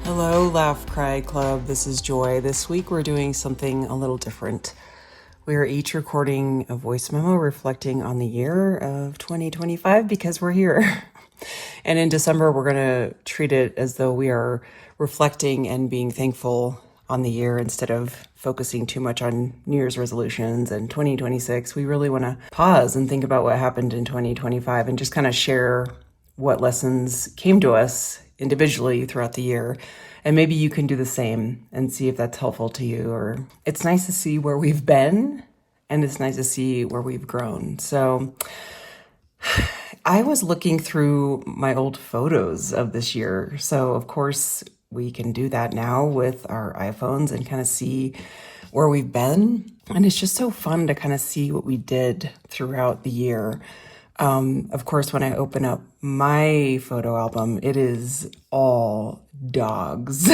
Hello, Laugh Cry Club. This is Joy. This week we're doing something a little different. We are each recording a voice memo reflecting on the year of 2025 because we're here. And in December, we're going to treat it as though we are reflecting and being thankful on the year instead of focusing too much on New Year's resolutions and 2026. We really want to pause and think about what happened in 2025 and just kind of share what lessons came to us individually throughout the year. And maybe you can do the same and see if that's helpful to you. Or it's nice to see where we've been and it's nice to see where we've grown. So I was looking through my old photos of this year. So of course we can do that now with our iPhones and kind of see where we've been. And it's just so fun to kind of see what we did throughout the year. Of course, when I open up my photo album, it is all dogs,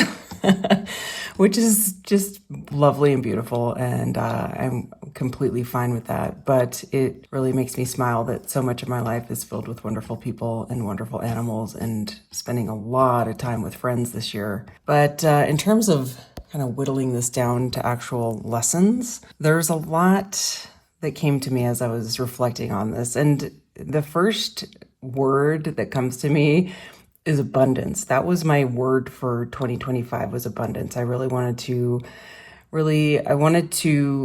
which is just lovely and beautiful. And I'm completely fine with that. But it really makes me smile that so much of my life is filled with wonderful people and wonderful animals and spending a lot of time with friends this year. But in terms of kind of whittling this down to actual lessons, there's a lot that came to me as I was reflecting on this. And the first word that comes to me is abundance. That was my word for 2025, was abundance. I wanted to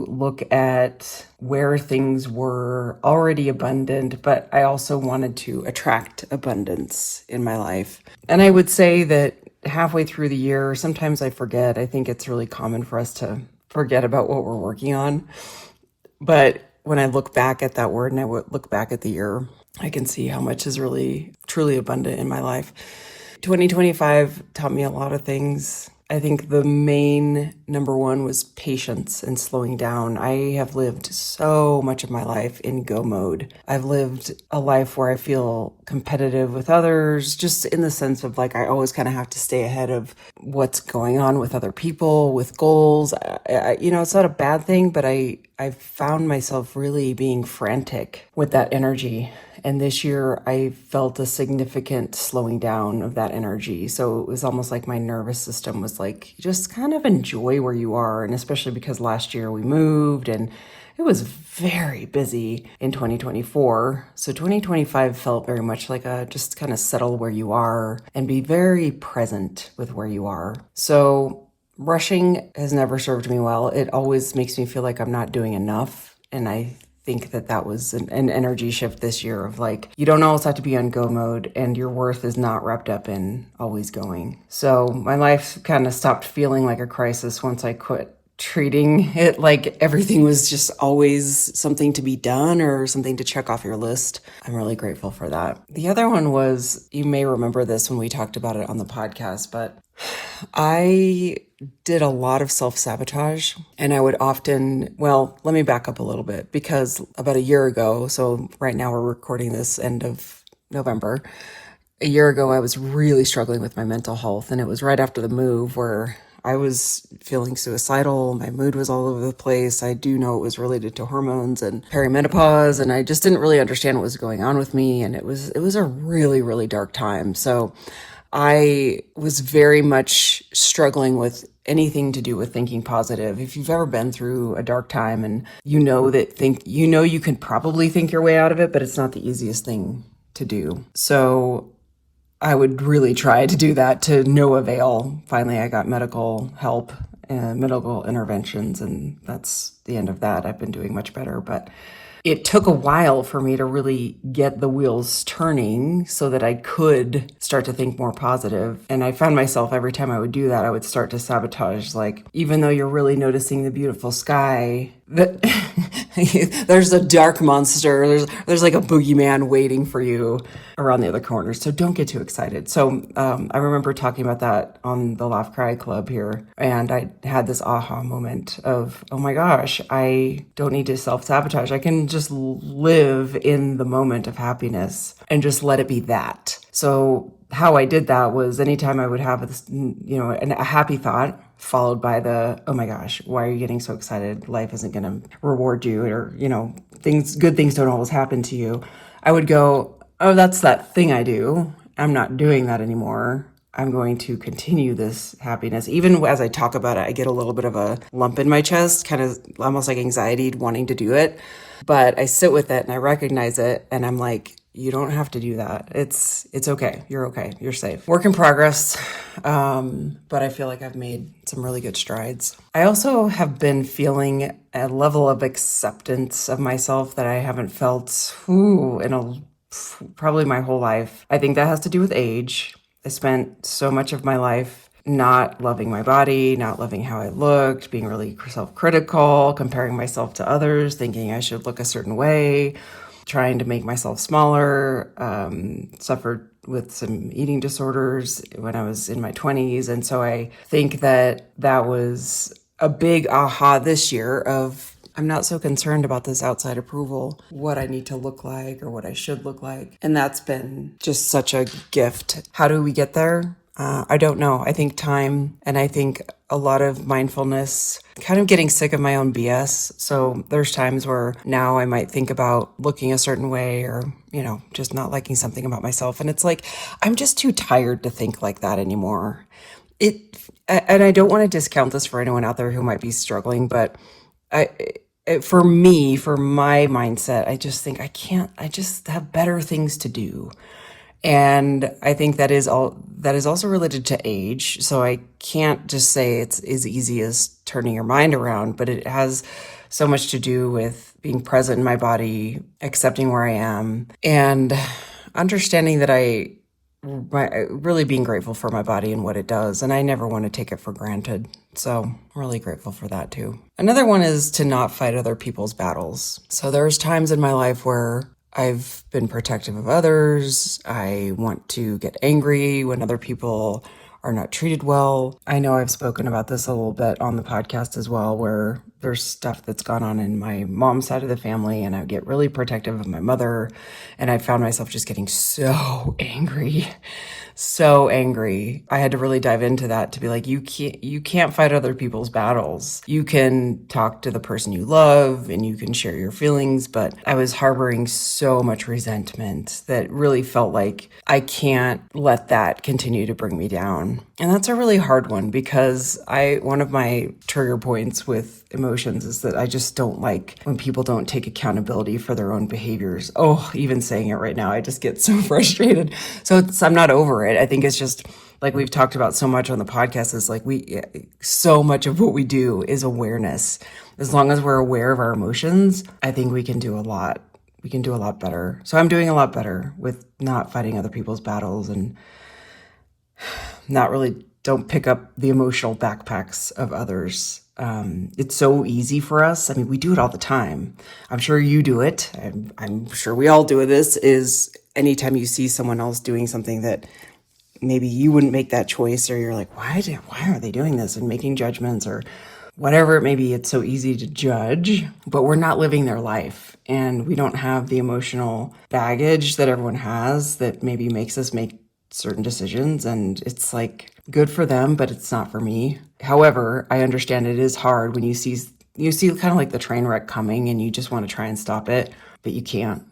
look at where things were already abundant, but I also wanted to attract abundance in my life. And I would say that halfway through the year, sometimes I forget. I think it's really common for us to forget about what we're working on. But when I look back at that word and I look back at the year, I can see how much is really, truly abundant in my life. 2025 taught me a lot of things. I think the main number one was patience and slowing down. I have lived so much of my life in go mode. I've lived a life where I feel competitive with others, just in the sense of like, I always kind of have to stay ahead of what's going on with other people, with goals. It's not a bad thing, but I found myself really being frantic with that energy. And this year I felt a significant slowing down of that energy. So it was almost like my nervous system was like, just kind of enjoy where you are. And especially because last year we moved and it was very busy in 2024. So 2025 felt very much like just kind of settle where you are and be very present with where you are. So rushing has never served me well. It always makes me feel like I'm not doing enough. And I think that was an energy shift this year of like, you don't always have to be on go mode and your worth is not wrapped up in always going. So my life kind of stopped feeling like a crisis once I quit treating it like everything was just always something to be done or something to check off your list. I'm really grateful for that. The other one was, you may remember this when we talked about it on the podcast, but I did a lot of self-sabotage and I would often, let me back up a little bit because about a year ago, so right now we're recording this end of November, a year ago I was really struggling with my mental health and it was right after the move where I was feeling suicidal. My mood was all over the place. I do know it was related to hormones and perimenopause and I just didn't really understand what was going on with me and it was a really, really dark time. So I was very much struggling with anything to do with thinking positive. If you've ever been through a dark time and you can probably think your way out of it, but it's not the easiest thing to do. So I would really try to do that to no avail. Finally, I got medical help and medical interventions, and that's the end of that. I've been doing much better, but it took a while for me to really get the wheels turning so that I could start to think more positive. And I found myself every time I would do that, I would start to sabotage. Like, even though you're really noticing the beautiful sky, that there's a dark monster. There's like a boogeyman waiting for you around the other corner. So don't get too excited. So I remember talking about that on the Laugh Cry Club here. And I had this aha moment of, oh my gosh, I don't need to self-sabotage. I can just live in the moment of happiness and just let it be that. So how I did that was anytime I would have this, a happy thought followed by the, oh my gosh, why are you getting so excited? Life isn't going to reward you, or, good things don't always happen to you. I would go, oh, that's that thing I do. I'm not doing that anymore. I'm going to continue this happiness. Even as I talk about it, I get a little bit of a lump in my chest, kind of almost like anxiety wanting to do it. But I sit with it and I recognize it, and I'm like, you don't have to do that. It's okay. You're okay. You're safe. Work in progress. But I feel like I've made some really good strides. I also have been feeling a level of acceptance of myself that I haven't felt probably my whole life. I think that has to do with age. I spent so much of my life not loving my body, not loving how I looked, being really self-critical, comparing myself to others, thinking I should look a certain way, trying to make myself smaller, suffered with some eating disorders when I was in my 20s. And so I think that was a big aha this year of, I'm not so concerned about this outside approval, what I need to look like or what I should look like. And that's been just such a gift. How do we get there? I don't know. I think time, and I think a lot of mindfulness, kind of getting sick of my own BS. So there's times where now I might think about looking a certain way or, just not liking something about myself. And it's like, I'm just too tired to think like that anymore. And I don't want to discount this for anyone out there who might be struggling, but for me, for my mindset, I just think I just have better things to do. And I think that is also related to age. So I can't just say it's as easy as turning your mind around, but it has so much to do with being present in my body, accepting where I am, and understanding that really being grateful for my body and what it does. And I never want to take it for granted. So I'm really grateful for that too. Another one is to not fight other people's battles. So there's times in my life where I've been protective of others. I want to get angry when other people are not treated well. I know I've spoken about this a little bit on the podcast as well, where there's stuff that's gone on in my mom's side of the family, and I get really protective of my mother, and I found myself just getting so angry. I had to really dive into that to be like, you can't fight other people's battles. You can talk to the person you love and you can share your feelings, but I was harboring so much resentment that really felt like I can't let that continue to bring me down. And that's a really hard one because one of my trigger points with emotions is that I just don't like when people don't take accountability for their own behaviors. Oh, even saying it right now, I just get so frustrated. So I'm not over it. I think it's just like we've talked about so much on the podcast is like so much of what we do is awareness. As long as we're aware of our emotions, I think we can do a lot. We can do a lot better. So I'm doing a lot better with not fighting other people's battles and don't pick up the emotional backpacks of others. It's so easy for us. I mean, we do it all the time. I'm sure you do it. I'm sure we all do this, is anytime you see someone else doing something that maybe you wouldn't make that choice, or you're like, why are they doing this, and making judgments or whatever it may be. It's so easy to judge, but we're not living their life, and we don't have the emotional baggage that everyone has that maybe makes us make certain decisions. And it's like, good for them, but it's not for me. However, I understand it is hard when you see kind of like the train wreck coming and you just want to try and stop it, but you can't.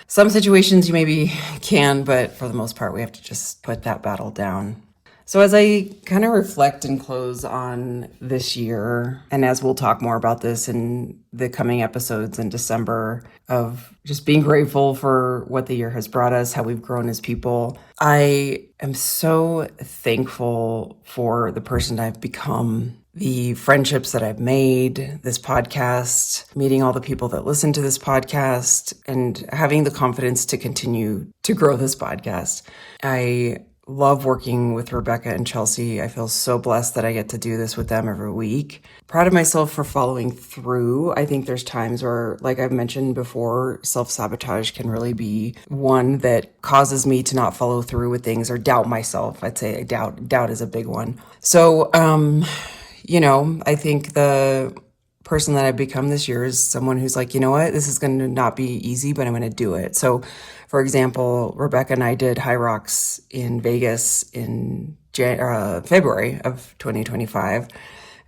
Some situations you maybe can, but for the most part, we have to just put that battle down. So as I kind of reflect and close on this year, and as we'll talk more about this in the coming episodes in December, of just being grateful for what the year has brought us, how we've grown as people, I am so thankful for the person I've become, the friendships that I've made, this podcast, meeting all the people that listen to this podcast, and having the confidence to continue to grow this podcast. I love working with Rebecca and Chelsea. I feel so blessed that I get to do this with them every week. Proud of myself for following through. I think there's times where, like I've mentioned before, self-sabotage can really be one that causes me to not follow through with things or doubt myself. I'd say doubt is a big one. So, I think the person that I've become this year is someone who's like, you know what, this is going to not be easy, but I'm going to do it. So, for example, Rebecca and I did High Rocks in Vegas in February of 2025.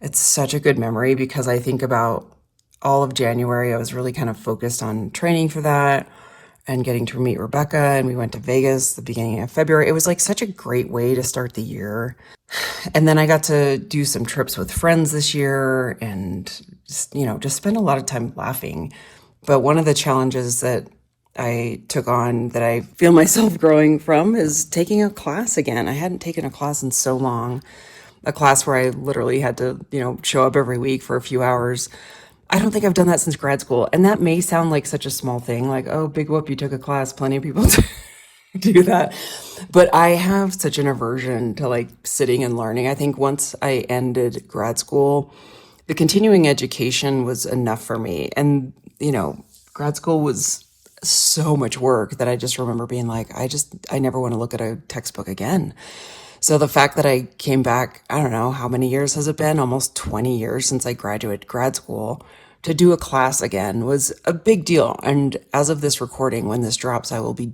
It's such a good memory because I think about all of January, I was really kind of focused on training for that and getting to meet Rebecca. And we went to Vegas the beginning of February. It was like such a great way to start the year. And then I got to do some trips with friends this year and just spend a lot of time laughing. But one of the challenges that I took on that I feel myself growing from is taking a class again. I hadn't taken a class in so long, a class where I literally had to, show up every week for a few hours. I don't think I've done that since grad school. And that may sound like such a small thing, like, oh, big whoop, you took a class. Plenty of people do that. But I have such an aversion to like sitting and learning. I think once I ended grad school, the continuing education was enough for me. And, grad school was so much work that I just remember being like, I never want to look at a textbook again. So the fact that I came back, I don't know, how many years has it been? Almost 20 years since I graduated grad school, to do a class again was a big deal. And as of this recording, when this drops, I will be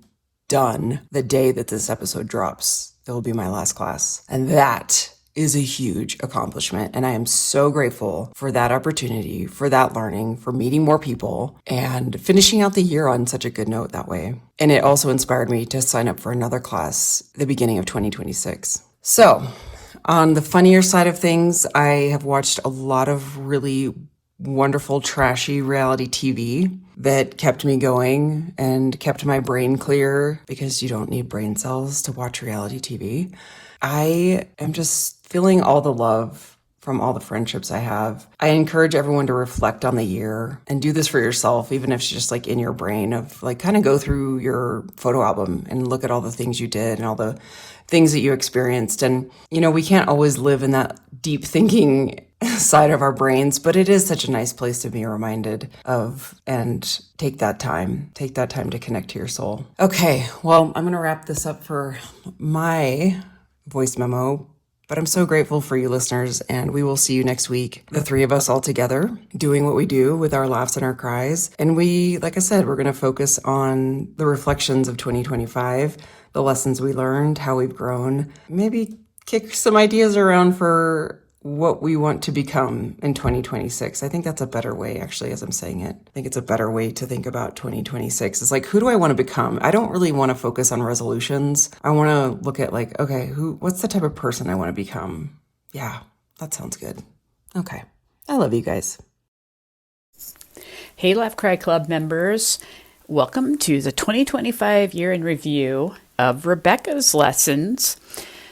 done the day that this episode drops. It will be my last class. And that is a huge accomplishment. And I am so grateful for that opportunity, for that learning, for meeting more people and finishing out the year on such a good note that way. And it also inspired me to sign up for another class the beginning of 2026. So on the funnier side of things, I have watched a lot of really wonderful, trashy reality TV that kept me going and kept my brain clear, because you don't need brain cells to watch reality TV. I am just feeling all the love from all the friendships I have. I encourage everyone to reflect on the year and do this for yourself, even if it's just like in your brain, of like kind of go through your photo album and look at all the things you did and all the things that you experienced. And, we can't always live in that deep thinking side of our brains, but it is such a nice place to be reminded of, and take that time to connect to your soul. Okay, well, I'm going to wrap this up for my voice memo, but I'm so grateful for you listeners, and we will see you next week. The three of us all together doing what we do with our laughs and our cries. And like I said, we're going to focus on the reflections of 2025, the lessons we learned, how we've grown, maybe kick some ideas around for what we want to become in 2026. I think that's a better way, actually, as I'm saying it. I think it's a better way to think about 2026. It's like, who do I want to become? I don't really want to focus on resolutions. I want to look at like, okay, what's the type of person I want to become? Yeah, that sounds good. Okay. I love you guys. Hey, Laugh Cry Club members. Welcome to the 2025 year in review of Rebecca's lessons.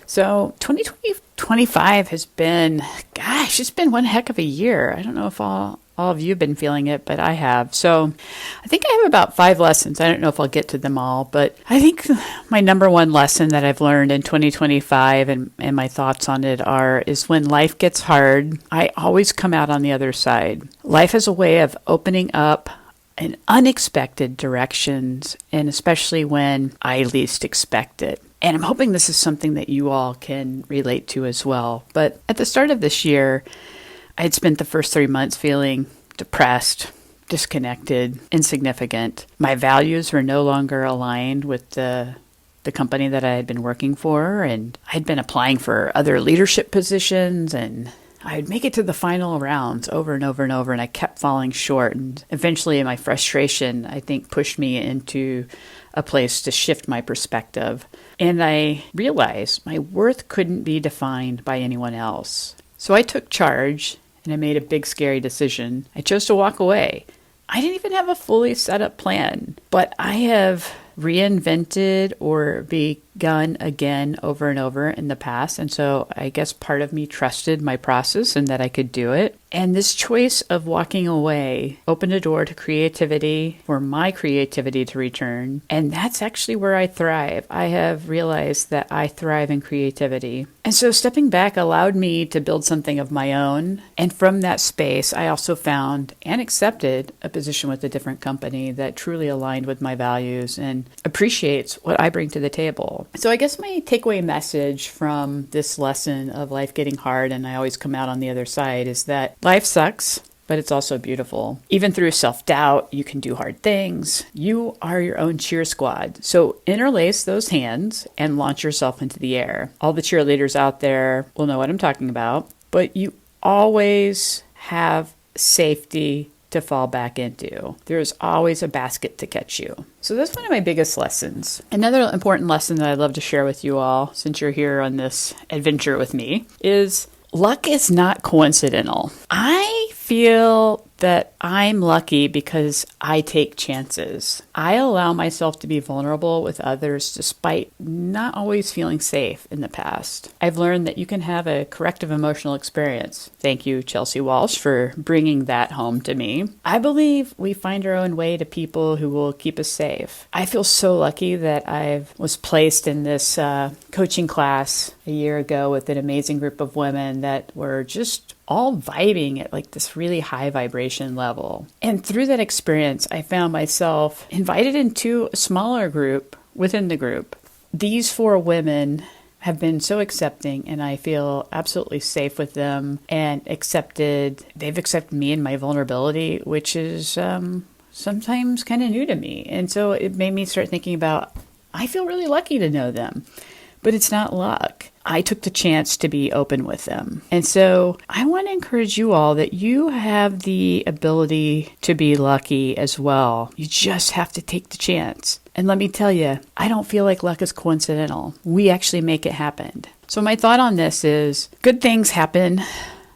So 2025 has been, it's been one heck of a year. I don't know if all of you have been feeling it, but I have. So I think I have about 5 lessons. I don't know if I'll get to them all, but I think my number one lesson that I've learned in 2025 and my thoughts on it is when life gets hard, I always come out on the other side. Life has a way of opening up in unexpected directions, and especially when I least expect it. And I'm hoping this is something that you all can relate to as well. But at the start of this year, I had spent the first 3 months feeling depressed, disconnected, insignificant. My values were no longer aligned with the company that I had been working for, and I'd been applying for other leadership positions, and I'd make it to the final rounds over and over and over, and I kept falling short. And eventually, my frustration, I think, pushed me into a place to shift my perspective. And I realized my worth couldn't be defined by anyone else. So I took charge, and I made a big, scary decision. I chose to walk away. I didn't even have a fully set up plan, but I have reinvented or begun again over and over in the past. And so I guess part of me trusted my process and that I could do it. And this choice of walking away opened a door to creativity, for my creativity to return. And that's actually where I thrive. I have realized that I thrive in creativity. And so stepping back allowed me to build something of my own. And from that space, I also found and accepted a position with a different company that truly aligned with my values and appreciates what I bring to the table. So I guess my takeaway message from this lesson of life getting hard, and I always come out on the other side, is that life sucks, but it's also beautiful. Even through self-doubt, you can do hard things. You are your own cheer squad. So interlace those hands and launch yourself into the air. All the cheerleaders out there will know what I'm talking about, but you always have safety to fall back into. There's always a basket to catch you. So that's one of my biggest lessons. Another important lesson that I'd love to share with you all, since you're here on this adventure with me, is luck is not coincidental. I feel that I'm lucky because I take chances. I allow myself to be vulnerable with others despite not always feeling safe in the past. I've learned that you can have a corrective emotional experience. Thank you, Chelsea Walsh, for bringing that home to me. I believe we find our own way to people who will keep us safe. I feel so lucky that I was placed in this coaching class a year ago with an amazing group of women that were just all vibing at like this really high vibration level. And through that experience, I found myself invited into a smaller group within the group. These 4 women have been so accepting, and I feel absolutely safe with them and accepted. They've accepted me and my vulnerability, which is sometimes kind of new to me. And so it made me start thinking about, I feel really lucky to know them. But it's not luck. I took the chance to be open with them. And so I want to encourage you all that you have the ability to be lucky as well. You just have to take the chance. And let me tell you, I don't feel like luck is coincidental. We actually make it happen. So my thought on this is good things happen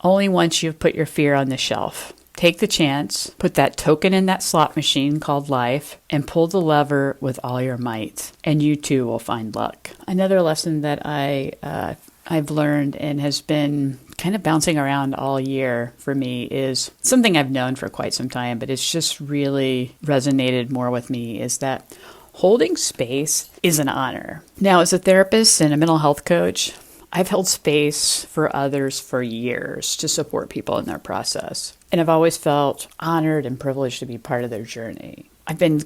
only once you've put your fear on the shelf. Take the chance, put that token in that slot machine called life, and pull the lever with all your might, and you too will find luck. Another lesson that I've learned and has been kind of bouncing around all year for me is something I've known for quite some time, but it's just really resonated more with me, is that holding space is an honor. Now, as a therapist and a mental health coach, I've held space for others for years to support people in their process. And I've always felt honored and privileged to be part of their journey. I've been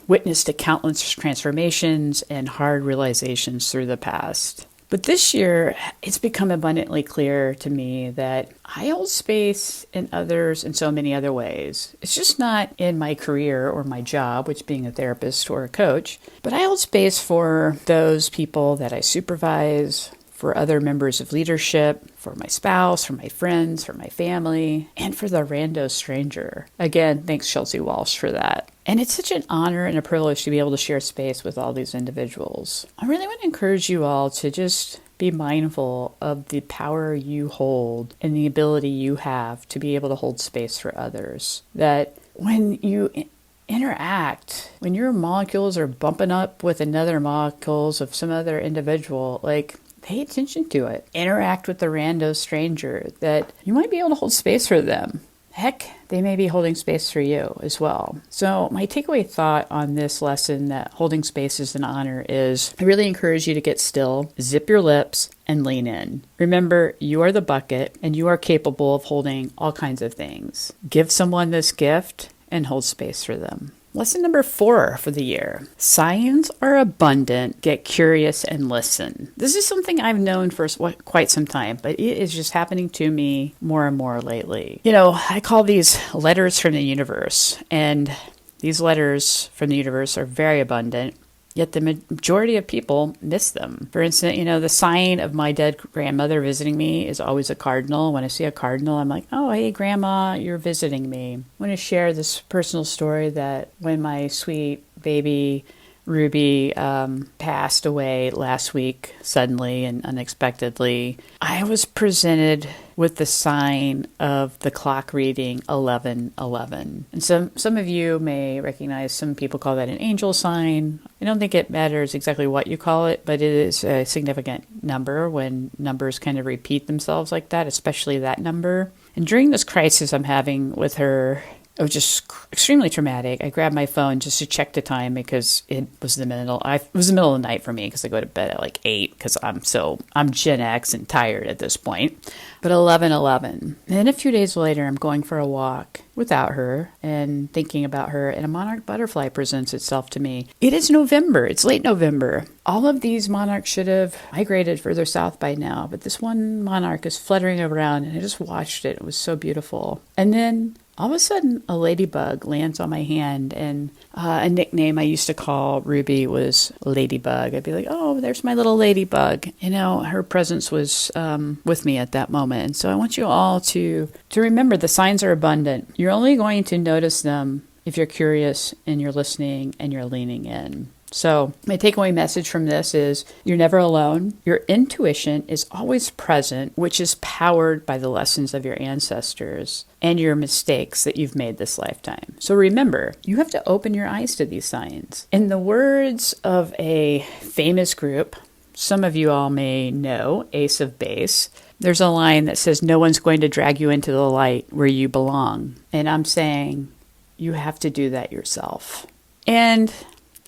witness to countless transformations and hard realizations through the past. But this year, it's become abundantly clear to me that I hold space in others in so many other ways. It's just not in my career or my job, which being a therapist or a coach, but I hold space for those people that I supervise, for other members of leadership, for my spouse, for my friends, for my family, and for the rando stranger. Again, thanks Chelsea Walsh for that. And it's such an honor and a privilege to be able to share space with all these individuals. I really want to encourage you all to just be mindful of the power you hold and the ability you have to be able to hold space for others. That when you interact, when your molecules are bumping up with another molecules of some other individual, like, pay attention to it. Interact with the rando stranger, that you might be able to hold space for them. Heck, they may be holding space for you as well. So my takeaway thought on this lesson that holding space is an honor is I really encourage you to get still, zip your lips, and lean in. Remember, you are the bucket and you are capable of holding all kinds of things. Give someone this gift and hold space for them. Lesson number 4 for the year. Signs are abundant. Get curious and listen. This is something I've known for quite some time, but it is just happening to me more and more lately. You know, I call these letters from the universe, and these letters from the universe are very abundant. Yet the majority of people miss them. For instance, the sign of my dead grandmother visiting me is always a cardinal. When I see a cardinal, I'm like, oh, hey, Grandma, you're visiting me. I want to share this personal story that when my sweet baby Ruby passed away last week, suddenly and unexpectedly, I was presented with the sign of the clock reading 11:11. And some of you may recognize, some people call that an angel sign. I don't think it matters exactly what you call it, but it is a significant number when numbers kind of repeat themselves like that, especially that number. And during this crisis I'm having with her, it was just extremely traumatic. I grabbed my phone just to check the time because it was the middle of the night for me, because I go to bed at like 8 because I'm Gen X and tired at this point. But 11:11. And then a few days later, I'm going for a walk without her and thinking about her, and a monarch butterfly presents itself to me. It is November. It's late November. All of these monarchs should have migrated further south by now, but this one monarch is fluttering around, and I just watched it. It was so beautiful. And then all of a sudden a ladybug lands on my hand, and a nickname I used to call Ruby was Ladybug. I'd be like, oh, there's my little ladybug. Her presence was with me at that moment. And so I want you all to remember the signs are abundant. You're only going to notice them if you're curious and you're listening and you're leaning in. So my takeaway message from this is you're never alone. Your intuition is always present, which is powered by the lessons of your ancestors and your mistakes that you've made this lifetime. So remember, you have to open your eyes to these signs. In the words of a famous group, some of you all may know, Ace of Base, there's a line that says, no one's going to drag you into the light where you belong. And I'm saying you have to do that yourself. And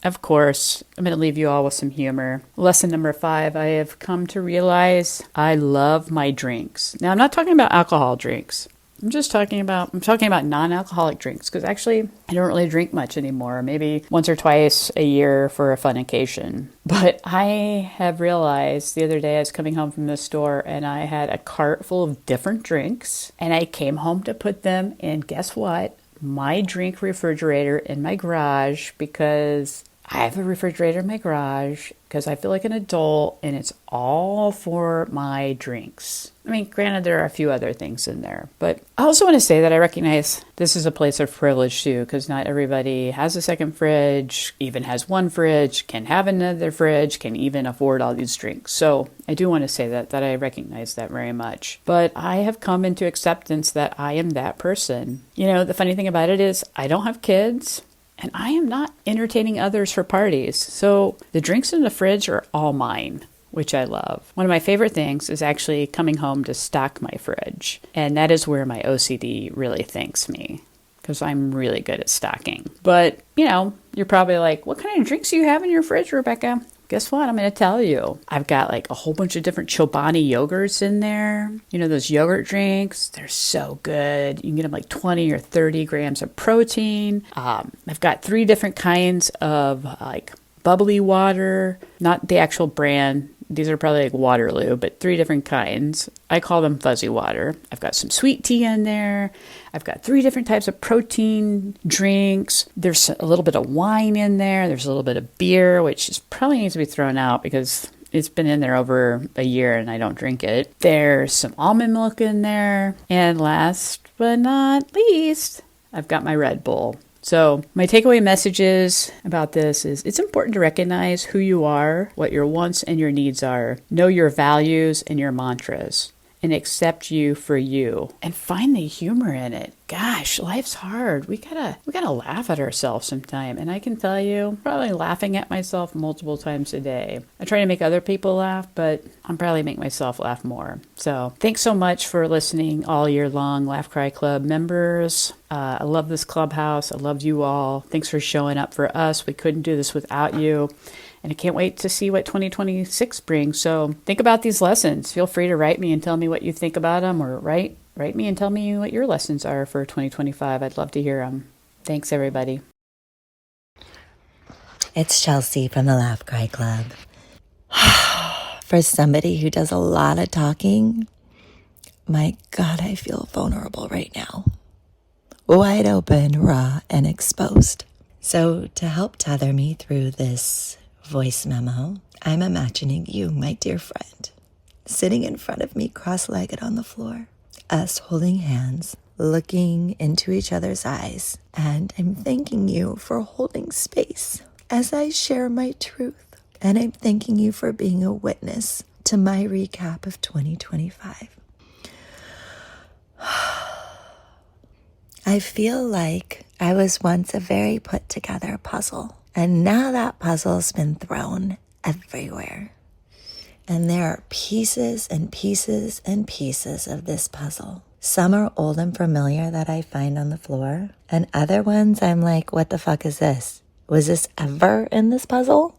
of course, I'm going to leave you all with some humor. Lesson number 5, I have come to realize I love my drinks. Now, I'm not talking about alcohol drinks. I'm talking about non-alcoholic drinks, because actually I don't really drink much anymore, maybe once or twice a year for a fun occasion. But I have realized the other day I was coming home from the store and I had a cart full of different drinks, and I came home to put them in, guess what? My drink refrigerator in my garage, because I have a refrigerator in my garage because I feel like an adult, and it's all for my drinks. I mean, granted, there are a few other things in there, but I also want to say that I recognize this is a place of privilege too, because not everybody has a second fridge, even has one fridge, can have another fridge, can even afford all these drinks. So I do want to say that I recognize that very much. But I have come into acceptance that I am that person. The funny thing about it is I don't have kids. And I am not entertaining others for parties. So the drinks in the fridge are all mine, which I love. One of my favorite things is actually coming home to stock my fridge. And that is where my OCD really thanks me, because I'm really good at stocking. But, you're probably like, what kind of drinks do you have in your fridge, Rebecca? Guess what? I'm going to tell you. I've got like a whole bunch of different Chobani yogurts in there. Those yogurt drinks, they're so good. You can get them like 20 or 30 grams of protein. I've got 3 different kinds of like bubbly water, not the actual brand. These are probably like Waterloo, but 3 different kinds. I call them fuzzy water. I've got some sweet tea in there. I've got 3 different types of protein drinks. There's a little bit of wine in there. There's a little bit of beer, which probably needs to be thrown out because it's been in there over a year and I don't drink it. There's some almond milk in there. And last but not least, I've got my Red Bull. So my takeaway messages about this is it's important to recognize who you are, what your wants and your needs are, know your values and your mantras, and accept you for you, and find the humor in it. Gosh, life's hard. We gotta laugh at ourselves sometime. And I can tell you, I'm probably laughing at myself multiple times a day. I try to make other people laugh, but I'm probably make myself laugh more. So thanks so much for listening all year long, Laugh Cry Club members. I love this clubhouse. I love you all. Thanks for showing up for us. We couldn't do this without you. And I can't wait to see what 2026 brings. So think about these lessons. Feel free to write me and tell me what you think about them, or write me and tell me what your lessons are for 2025. I'd love to hear them. Thanks, everybody. It's Chelsea from the Laugh Cry Club. For somebody who does a lot of talking, my God, I feel vulnerable right now. Wide open, raw, and exposed. So to help tether me through this voice memo, I'm imagining you, my dear friend, sitting in front of me cross-legged on the floor, us holding hands, looking into each other's eyes, and I'm thanking you for holding space as I share my truth, and I'm thanking you for being a witness to my recap of 2025. I feel like I was once a very put together puzzle, and now that puzzle's been thrown everywhere. And there are pieces and pieces and pieces of this puzzle. Some are old and familiar that I find on the floor, and other ones I'm like, what the fuck is this? Was this ever in this puzzle?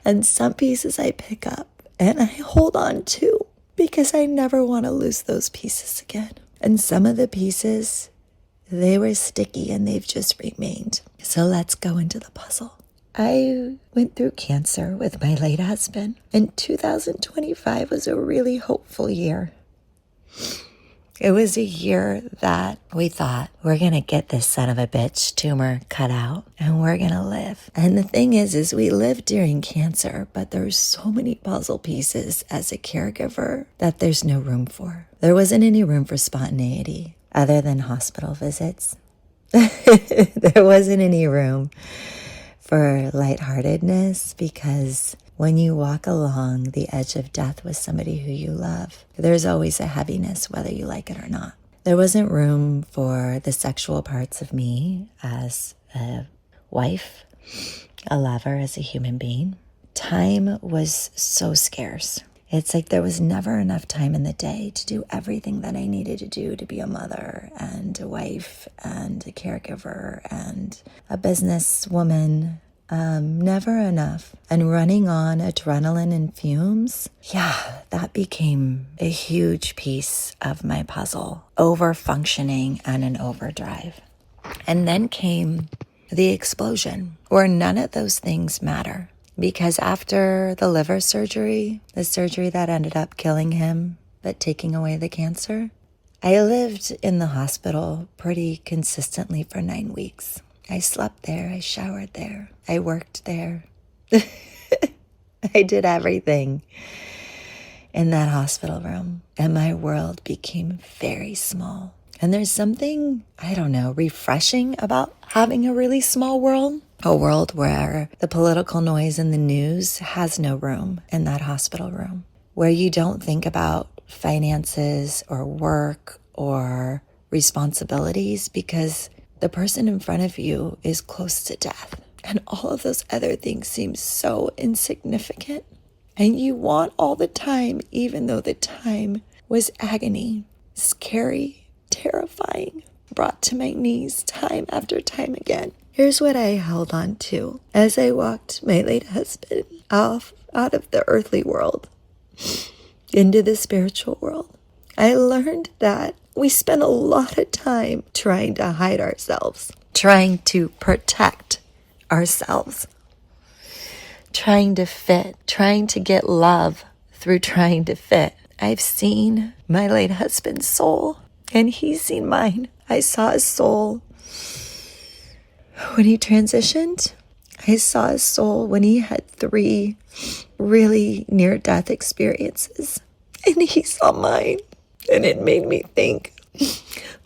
And some pieces I pick up and I hold on to, because I never want to lose those pieces again. And some of the pieces, they were sticky and they've just remained. So let's go into the puzzle. I went through cancer with my late husband, and 2025 was a really hopeful year. It was a year that we thought, we're going to get this son of a bitch tumor cut out and we're going to live. And the thing is we lived during cancer, but there's so many puzzle pieces as a caregiver that there's no room for. There wasn't any room for spontaneity other than hospital visits. There wasn't any room for lightheartedness, because when you walk along the edge of death with somebody who you love, there's always a heaviness, whether you like it or not. There wasn't room for the sexual parts of me as a wife, a lover, as a human being. Time was so scarce. It's like there was never enough time in the day to do everything that I needed to do to be a mother and a wife and a caregiver and a businesswoman. Never enough. And running on adrenaline and fumes, that became a huge piece of my puzzle. Over-functioning and an overdrive. And then came the explosion, where none of those things matter. Because after the liver surgery, the surgery that ended up killing him, but taking away the cancer, I lived in the hospital pretty consistently for 9 weeks. I slept there, I showered there, I worked there. I did everything in that hospital room, and my world became very small. And there's something, refreshing about having a really small world. A world where the political noise in the news has no room in that hospital room. Where you don't think about finances or work or responsibilities, because the person in front of you is close to death. And all of those other things seem so insignificant. And you want all the time, even though the time was agony, scary, terrifying, brought to my knees time after time again. Here's what I held on to as I walked my late husband out of the earthly world into the spiritual world. I learned that we spend a lot of time trying to hide ourselves, trying to protect ourselves, trying to fit, trying to get love through trying to fit. I've seen my late husband's soul, and he's seen mine. I saw his soul when he transitioned. I saw his soul when he had 3 really near-death experiences. And he saw mine. And it made me think,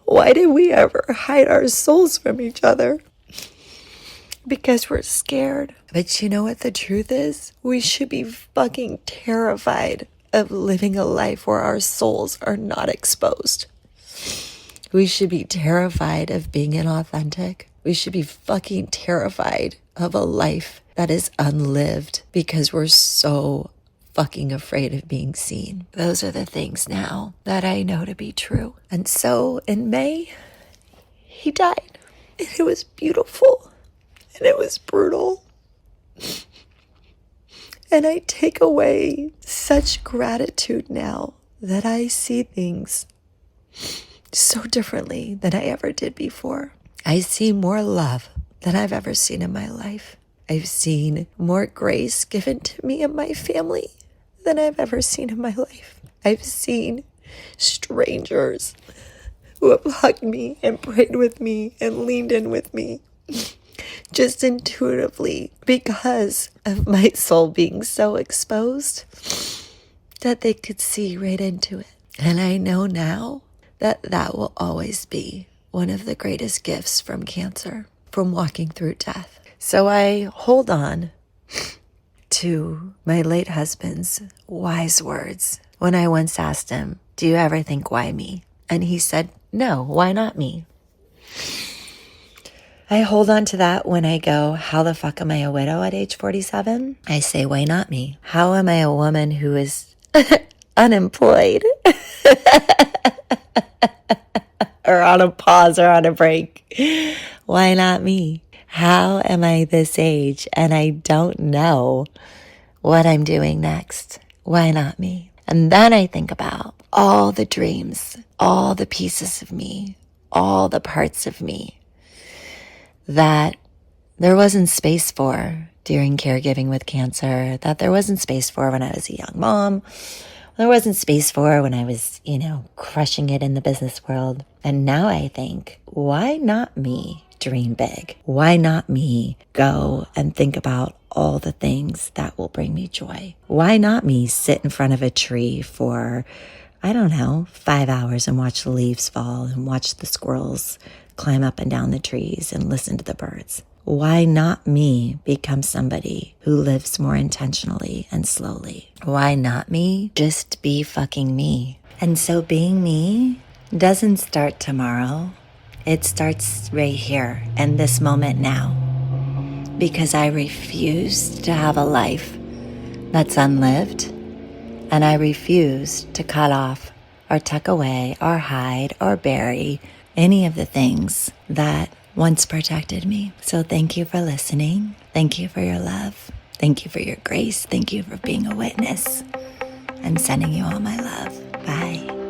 why did we ever hide our souls from each other? Because we're scared. But you know what the truth is? We should be fucking terrified of living a life where our souls are not exposed. We should be terrified of being inauthentic. We should be fucking terrified of a life that is unlived, because we're so fucking afraid of being seen. Those are the things now that I know to be true. And so in May, he died. And it was beautiful. And it was brutal. And I take away such gratitude now that I see things so differently than I ever did before. I see more love than I've ever seen in my life. I've seen more grace given to me and my family than I've ever seen in my life. I've seen strangers who have hugged me and prayed with me and leaned in with me, just intuitively, because of my soul being so exposed that they could see right into it. And I know now that that will always be one of the greatest gifts from cancer, from walking through death. So I hold on to my late husband's wise words when I once asked him, do you ever think, why me? And he said, no, why not me? I hold on to that when I go, how the fuck am I a widow at age 47? I say, why not me? How am I a woman who is unemployed? Or on a pause or on a break? Why not me? How am I this age and I don't know what I'm doing next? Why not me? And then I think about all the dreams, all the pieces of me, all the parts of me that there wasn't space for during caregiving with cancer, that there wasn't space for when I was a young mom, there wasn't space for when I was, crushing it in the business world. And now I think, why not me dream big? Why not me go and think about all the things that will bring me joy? Why not me sit in front of a tree for, 5 hours and watch the leaves fall and watch the squirrels climb up and down the trees and listen to the birds? Why not me become somebody who lives more intentionally and slowly? Why not me just be fucking me? And so being me doesn't start tomorrow. It starts right here in this moment now. Because I refuse to have a life that's unlived. And I refuse to cut off or tuck away or hide or bury any of the things that once protected me. So thank you for listening. Thank you for your love. Thank you for your grace. Thank you for being a witness. I'm sending you all my love. Bye.